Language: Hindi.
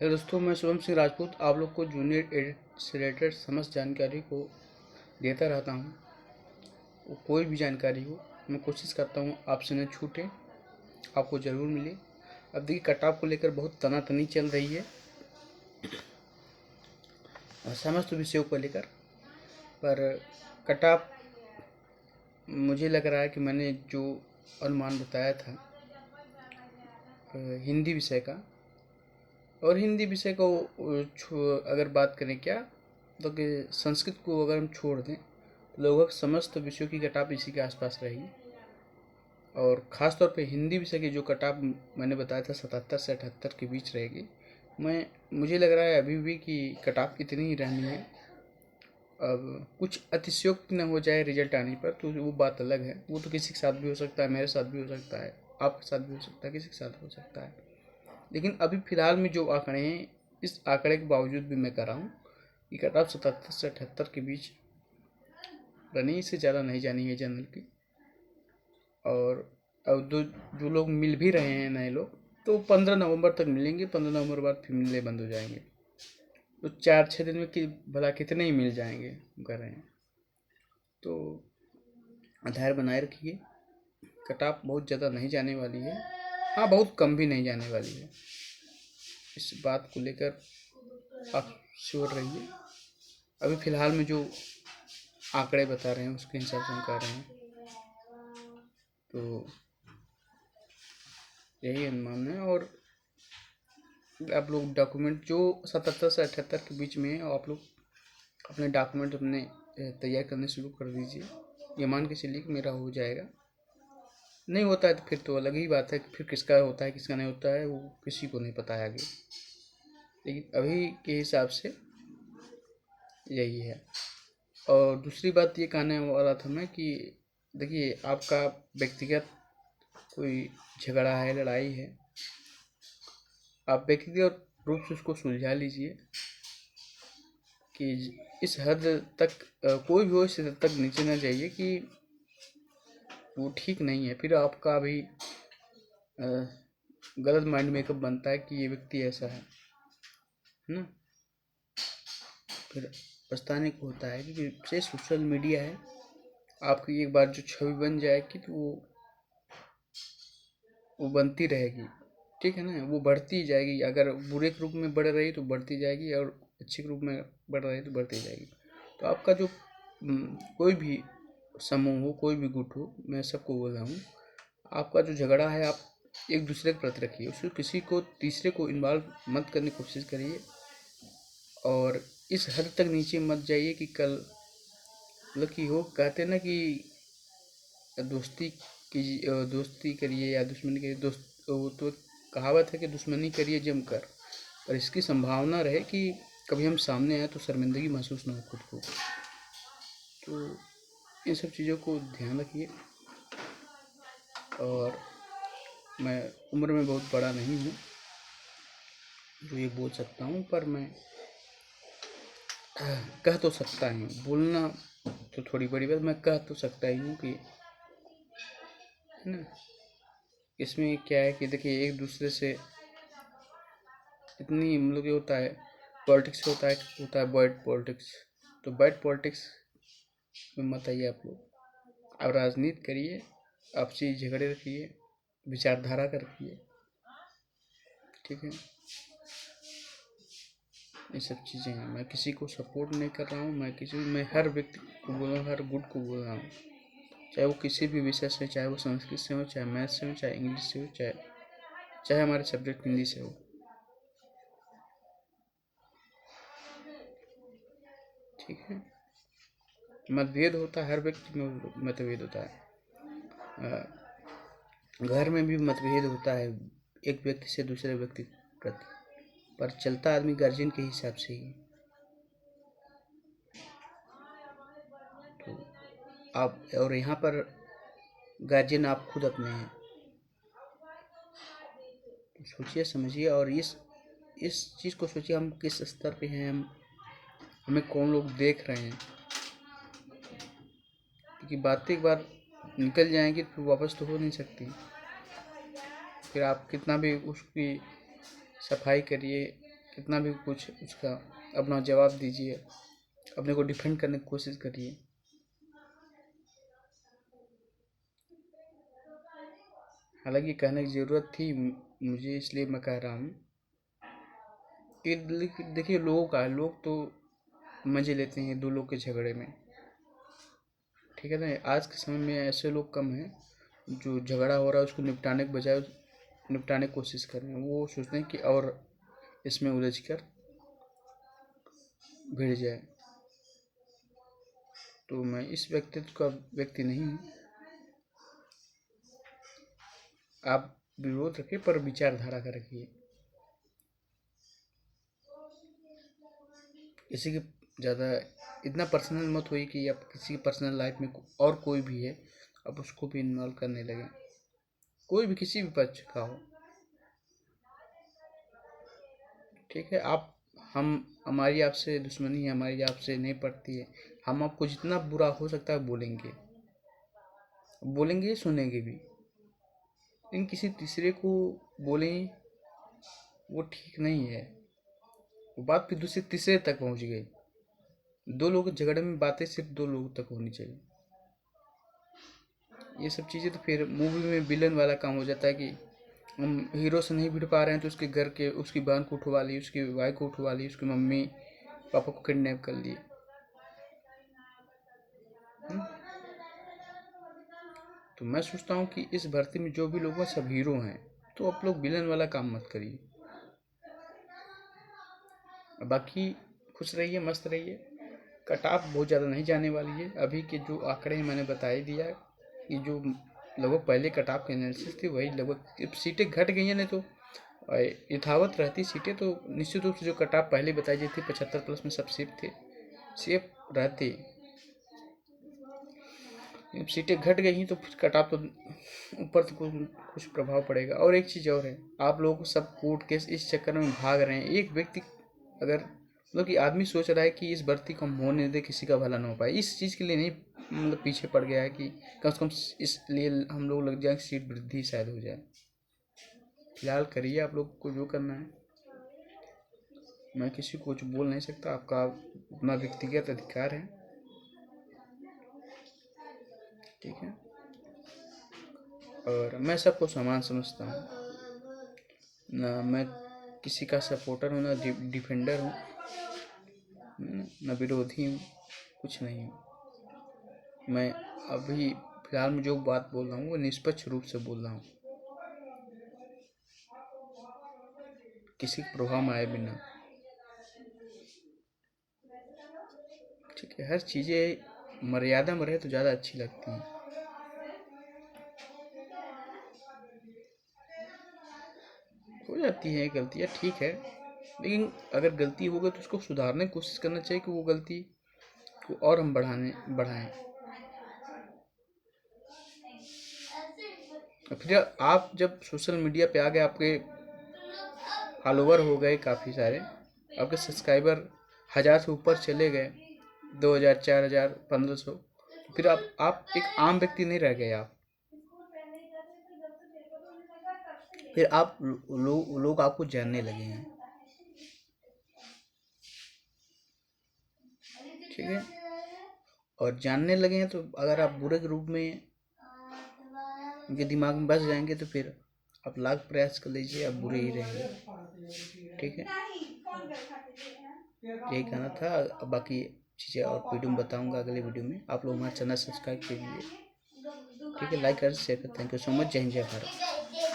हेलो दोस्तों, मैं शुभम सिंह राजपूत आप लोग को जूनियर एडिट से रिलेटेड समस्त जानकारी को देता रहता हूँ। वो कोई भी जानकारी हो, मैं कोशिश करता हूँ आपसे न छूटे, आपको ज़रूर मिले। अब देखिए, कटाव को लेकर बहुत तनातनी चल रही है समस्त विषयों को लेकर। पर कटाव, मुझे लग रहा है कि मैंने जो अनुमान बताया था हिंदी विषय का, और हिंदी विषय को अगर बात करें क्या, तो कि संस्कृत को अगर हम छोड़ दें तो लगभग समस्त विषयों की कटाव इसी के आसपास रहेगी। और ख़ास तौर पे हिंदी विषय की जो कटाव मैंने बताया था 77 से 78 के बीच रहेगी। मुझे लग रहा है अभी भी कि कटाव इतनी ही रहनी है। अब कुछ अतिशयोक्ति न हो जाए रिजल्ट आने पर तो वो बात अलग है। वो तो किसी के साथ भी हो सकता है, मेरे साथ भी हो सकता है, आपके साथ भी हो सकता है, किसी के साथ हो सकता है। लेकिन अभी फ़िलहाल में जो आंकड़े हैं, इस आंकड़े के बावजूद भी मैं कह रहा हूँ कि कट ऑफ 77 से 78 के बीच रनिंग, इससे ज़्यादा नहीं जानी है जनरल की। और अब जो लोग मिल भी रहे हैं नए लोग, तो 15 नवंबर तक मिलेंगे। 15 नवंबर बाद फिर मिलने बंद हो जाएंगे। तो 4-6 दिन में कि भला कितने ही मिल जाएंगे, हम कह रहे हैं। तो धैर्य बनाए रखिए। कटाप बहुत ज़्यादा नहीं जाने वाली है, हाँ बहुत कम भी नहीं जाने वाली है। इस बात को लेकर आप श्योर रहिए। अभी फ़िलहाल में जो आंकड़े बता रहे हैं उसके हिसाब से हम कह रहे हैं, तो यही अनुमान है। और आप लोग डॉक्यूमेंट जो 77 से 78 के बीच में है, आप लोग अपने डॉक्यूमेंट अपने तैयार करने शुरू कर दीजिए। ये मान के चलिए कि मेरा हो जाएगा। नहीं होता है तो फिर तो अलग ही बात है कि फिर किसका होता है किसका नहीं होता है, वो किसी को नहीं पता है आगे। लेकिन अभी के हिसाब से यही है। और दूसरी बात ये कहने वाला था मैं कि देखिए, आपका व्यक्तिगत कोई झगड़ा है, लड़ाई है, आप व्यक्तिगत रूप से उसको सुलझा लीजिए कि इस हद तक कोई भी हो, इस हद तक नीचे ना जाइए कि वो ठीक नहीं है। फिर आपका भी गलत माइंड मेकअप बनता है कि ये व्यक्ति ऐसा है ना। फिर पछताने को होता है कि से सोशल मीडिया है, आपकी एक बार जो छवि बन जाएगी तो वो बनती रहेगी, ठीक है ना। वो बढ़ती जाएगी। अगर बुरे के रूप में बढ़ रही तो बढ़ती जाएगी, और अच्छे के रूप में बढ़ रही तो बढ़ती जाएगी। तो आपका जो कोई भी समूह हो, कोई भी गुट हो, मैं सबको बोल रहा हूँ, आपका जो झगड़ा है आप एक दूसरे के प्रति रखिए। उसमें किसी को तीसरे को इन्वॉल्व मत करने की कोशिश करिए। और इस हद तक नीचे मत जाइए कि कल मतलब कि हो कहते ना कि दोस्ती कीजिए, दोस्ती करिए या दुश्मनी करिए। दोस्त वो तो कहावत है कि दुश्मनी करिए जमकर, पर इसकी संभावना रहे कि कभी हम सामने आए तो शर्मिंदगी महसूस ना हो खुद को। तो इन सब चीज़ों को ध्यान रखिए। और मैं उम्र में बहुत बड़ा नहीं हूँ जो ये बोल सकता हूँ, पर मैं कह तो सकता ही हूँ। बोलना तो थोड़ी बड़ी बात, मैं कह तो सकता ही हूँ कि, है ना। इसमें क्या है कि देखिए, एक दूसरे से इतनी मतलब ये होता है, पॉलिटिक्स होता है बैड पॉलिटिक्स। तो बैड पॉलिटिक्स में मत आइए आप लोग। आप राजनीति करिए, आपसी झगड़े रखिए, विचारधारा का रखिए, ठीक है। ये सब चीज़ें हैं। मैं किसी को सपोर्ट नहीं कर रहा हूँ, मैं हर व्यक्ति को बोल रहा हूँ, हर गुट को बोल रहा हूँ, चाहे वो किसी भी विषय से, चाहे वो संस्कृत से हो, चाहे मैथ से हो, चाहे इंग्लिश से हो, चाहे हमारे सब्जेक्ट हिंदी से हो, ठीक है। मतभेद होता है, हर व्यक्ति में मतभेद होता है। घर में भी मतभेद होता है एक व्यक्ति से दूसरे व्यक्ति के प्रति, पर चलता आदमी गार्जियन के हिसाब से ही। तो आप, और यहाँ पर गार्जियन आप खुद अपने हैं, तो सोचिए समझिए। और इस चीज़ को सोचिए, हम किस स्तर पे हैं, हमें कौन लोग देख रहे हैं। क्योंकि बातें एक बार निकल जाएंगी तो वापस तो हो नहीं सकती। फिर आप कितना भी उसकी सफाई करिए, कितना भी कुछ उसका अपना जवाब दीजिए, अपने को डिफेंड करने की कोशिश करिए। हालांकि कहने की ज़रूरत थी मुझे, इसलिए मैं कह रहा हूँ कि देखिए लोगों का है, लोग तो मज़े लेते हैं दो लोग के झगड़े में, ठीक है ना। आज के समय में ऐसे लोग कम हैं जो झगड़ा हो रहा है उसको निपटाने के बजाय निपटाने की कोशिश कर रहे हैं। वो सोचते हैं कि और इसमें उलझ कर भिड़ जाए। तो मैं इस व्यक्तित्व का व्यक्ति नहीं हूँ। आप विरोध रखिए पर विचारधारा का रखिए। किसी की ज़्यादा इतना पर्सनल मत होइए कि आप किसी की पर्सनल लाइफ में और कोई भी है आप उसको भी इन्वॉल्व करने लगे, कोई भी किसी भी पक्ष का हो, ठीक है। आप हम हमारी आपसे दुश्मनी है, हमारी आपसे नहीं पड़ती है, हम आपको जितना बुरा हो सकता है बोलेंगे, बोलेंगे सुनेंगे भी, लेकिन किसी तीसरे को बोलें वो ठीक नहीं है। वो बात फिर दूसरे तीसरे तक पहुंच गई। दो लोग के झगड़े में बातें सिर्फ दो लोगों तक होनी चाहिए। ये सब चीज़ें तो फिर मूवी में विलन वाला काम हो जाता है कि हम हीरो से नहीं भिड़ पा रहे हैं तो उसके घर के उसकी बहन को उठवा ली, उसकी वाइफ को उठवा ली, उसकी मम्मी पापा को किडनैप कर लिए। तो मैं सोचता हूँ कि इस भर्ती में जो भी लोग हैं सब हीरो हैं, तो आप लोग विलन वाला काम मत करिए। बाकी खुश रहिए, मस्त रहिए। कट ऑफ बहुत ज़्यादा नहीं जाने वाली है। अभी के जो आंकड़े हैं मैंने बता ही दिया कि जो लगभग पहले कट ऑफ की एनालिसिस थी वही लगभग सीटें घट गई हैं, नहीं तो यथावत रहती सीटें तो निश्चित रूप से जो कट ऑफ पहले बताई जाती 75+ में सब सेफ थे, सेफ रहते। सीटें घट गई तो फिर कट ऑफ तो ऊपर तो कुछ प्रभाव पड़ेगा। और एक चीज़ और है, आप लोग सब कोर्ट केस इस चक्कर में भाग रहे हैं। एक व्यक्ति अगर मतलब कि आदमी सोच रहा है कि इस भर्ती को हम होने दे, किसी का भला ना हो पाए, इस चीज़ के लिए नहीं मतलब पीछे पड़ गया है कि कम से कम इसलिए हम लोग लग जाए सीट वृद्धि शायद हो जाए। फिलहाल करिए आप लोग को जो करना है। मैं किसी को कुछ बोल नहीं सकता, आपका अपना व्यक्तिगत अधिकार है, ठीक है। और मैं सबको समान समझता हूँ, ना मैं किसी का सपोर्टर हूँ, ना डिफेंडर हूँ, ना विरोधी हूँ, कुछ नहीं हूँ। मैं अभी फिलहाल में जो बात बोल रहा हूँ वो निष्पक्ष रूप से बोल रहा हूँ, किसी के प्रभाव में आए बिना, ठीक है। हर चीज़ें मर्यादा में रहे तो ज़्यादा अच्छी लगती हैं। हो जाती है गलतियाँ, ठीक है, लेकिन अगर गलती हो गई तो उसको सुधारने की कोशिश करना चाहिए कि वो गलती को और हम बढ़ाएं। फिर आप जब सोशल मीडिया पे आ गए, आपके फॉलोवर हो गए काफ़ी सारे, आपके सब्सक्राइबर 1000 से ऊपर चले गए, 2000, 4000, 1500, फिर आप एक आम व्यक्ति नहीं रह गए। आप फिर आप लोग आपको जानने लगे हैं, ठीक है। और जानने लगे हैं तो अगर आप बुरे के रूप में उनके दिमाग में बस जाएंगे तो फिर आप लाख प्रयास कर लीजिए, आप बुरे ही रहेंगे, ठीक है। यही कहना था। बाकी चीज़ें और वीडियो में बताऊंगा, अगले वीडियो में। आप लोग हमारा चैनल सब्सक्राइब कीजिए, ठीक है, लाइक कर शेयर कर। Thank you so much. जय हिंद, जय भारत।